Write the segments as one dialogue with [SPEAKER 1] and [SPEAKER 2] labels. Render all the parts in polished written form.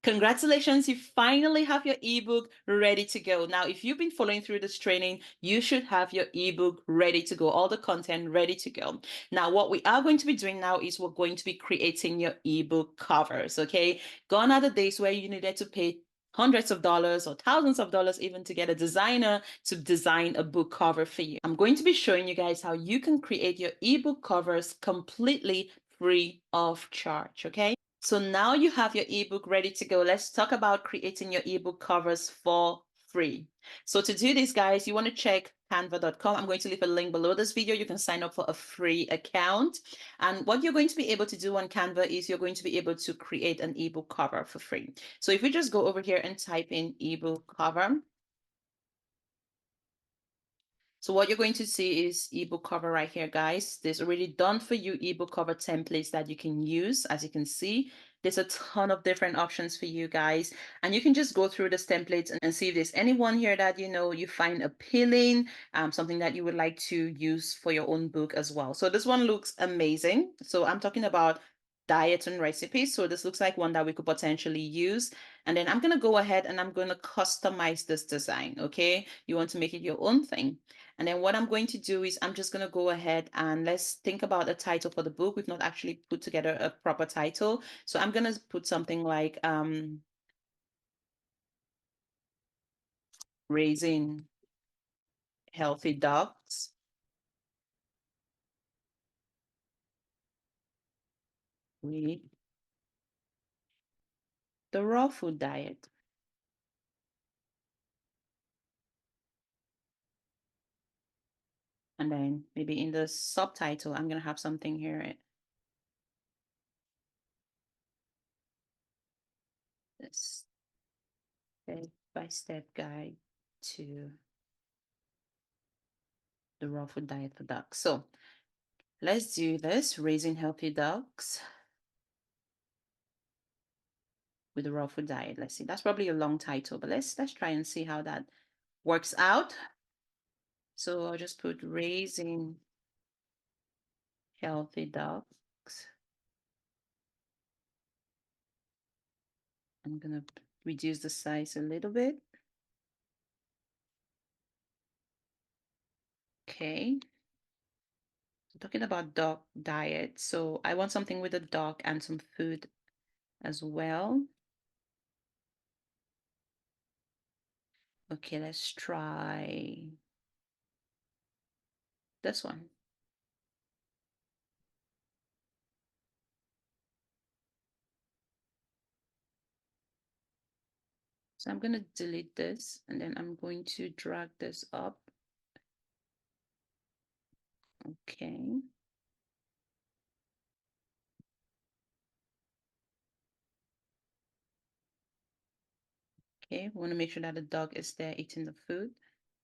[SPEAKER 1] Congratulations, you finally have your ebook ready to go. Now, if you've been following through this training, you should have your ebook ready to go, all the content ready to go. Now, what we are going to be doing now is we're going to be creating your ebook covers, okay? Gone are the days where you needed to pay hundreds of dollars or thousands of dollars even to get a designer to design a book cover for you. I'm going to be showing you guys how you can create your ebook covers completely free of charge, okay? So now you have your ebook ready to go. Let's talk about creating your ebook covers for free. So to do this, guys, you want to check canva.com. I'm going to leave a link below this video. You can sign up for a free account. And what you're going to be able to do on Canva is you're going to be able to create an ebook cover for free. So if we just go over here and type in ebook cover, so what you're going to see is ebook cover right here, guys. There's already done for you ebook cover templates that you can use. As you can see, there's a ton of different options for you guys. And you can just go through this templates and see if there's anyone here that you find appealing, something that you would like to use for your own book as well. So this one looks amazing. So I'm talking about diet and recipes. So this looks like one that we could potentially use. And then I'm going to go ahead and I'm going to customize this design. Okay. You want to make it your own thing. And then what I'm going to do is I'm just going to go ahead and let's think about a title for the book. We've not actually put together a proper title. So I'm going to put something like Raising Healthy Dogs with the Raw Food Diet. And then maybe in the subtitle, I'm going to have something here. This step-by-step guide to the raw food diet for dogs. So let's do this, Raising Healthy Dogs with the raw food diet. Let's see, that's probably a long title, but let's try and see how that works out. So I'll just put Raising Healthy Dogs. I'm gonna reduce the size a little bit. Okay. So talking about dog diet. So I want something with a dog and some food as well. Okay, let's try this one. So I'm going to delete this and then I'm going to drag this up. Okay. Okay, we want to make sure that the dog is there eating the food.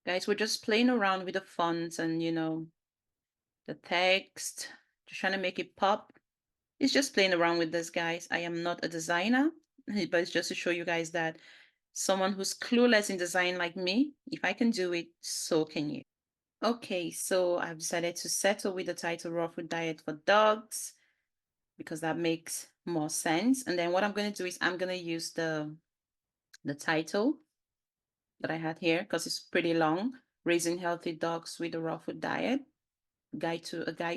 [SPEAKER 1] Guys, we're just playing around with the fonts and, the text, just trying to make it pop. It's just playing around with this, guys. I am not a designer, but it's just to show you guys that someone who's clueless in design like me, if I can do it, so can you. Okay, so I've decided to settle with the title Raw Food Diet for Dogs because that makes more sense. And then what I'm going to do is I'm going to use the title that I had here because it's pretty long. Raising Healthy Dogs with a Raw Food Diet. A guide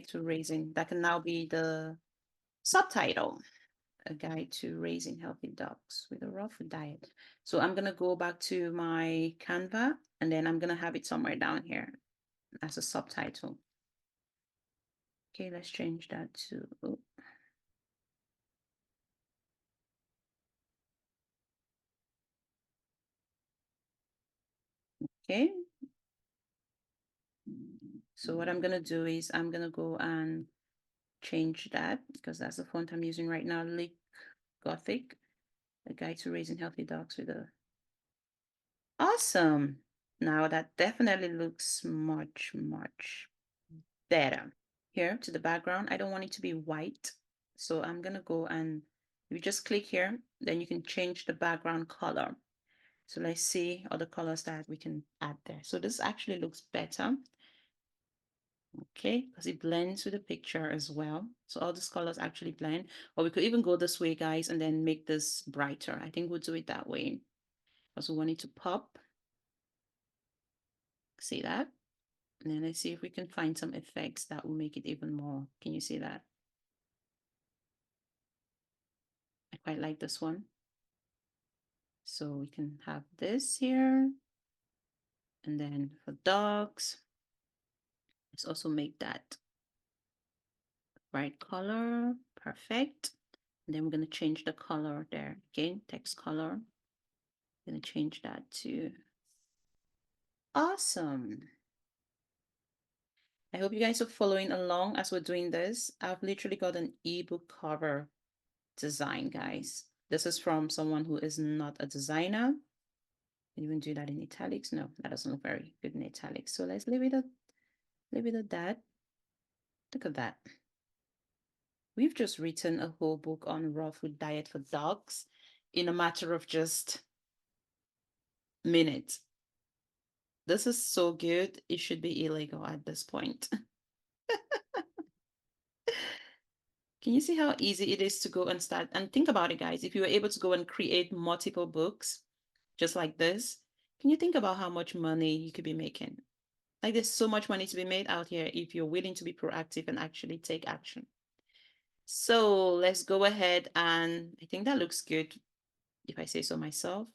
[SPEAKER 1] to raising. That can now be the subtitle. A guide to raising healthy dogs with a raw food diet. So I'm going to go back to my Canva and then I'm going to have it somewhere down here as a subtitle. Okay, let's change that to, okay. So what I'm going to do is I'm going to go and change that because that's the font I'm using right now, Lick Gothic, a guide to raising healthy dogs with a, awesome. Now that definitely looks much, much better. Here to the background, I don't want it to be white. So I'm going to go and if you just click here, then you can change the background color. So let's see other colors that we can add there. So this actually looks better. Okay, because it blends with the picture as well. So all these colors actually blend. Or we could even go this way, guys, and then make this brighter. I think we'll do it that way because we want it to pop. See that? And then let's see if we can find some effects that will make it even more. Can you see that? I quite like this one. So we can have this here. And then for dogs, let's also make that bright color. Perfect. And then we're going to change the color there. Again, text color. I'm going to change that to awesome. I hope you guys are following along as we're doing this. I've literally got an ebook cover design, guys. This is from someone who is not a designer. Can you even do that in italics? No, that doesn't look very good in italics. So let's leave it at that. Look at that. We've just written a whole book on raw food diet for dogs in a matter of just minutes. This is so good. It should be illegal at this point. Can you see how easy it is to go and start? And think about it, guys. If you were able to go and create multiple books just like this, can you think about how much money you could be making? Like there's so much money to be made out here if you're willing to be proactive and actually take action. So let's go ahead and I think that looks good if I say so myself.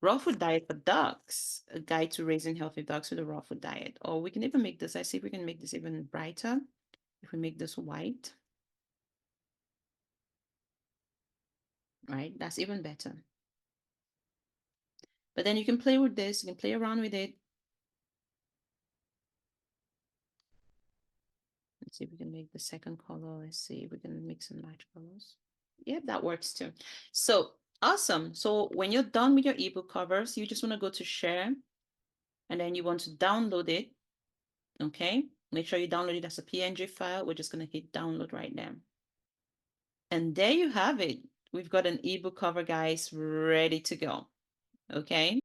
[SPEAKER 1] Raw food diet for dogs, a guide to raising healthy dogs with a raw food diet. Or we can even make this, I see if we can make this even brighter. If we make this white, right? That's even better. But then you can play with this, you can play around with it. Let's see if we can make the second color. Let's see if we can mix and match colors. Yeah, that works too. So awesome. So when you're done with your ebook covers, you just want to go to share and then you want to download it. Okay. Make sure you download it as a PNG file. We're just going to hit download right now. And there you have it. We've got an ebook cover, guys, ready to go. Okay.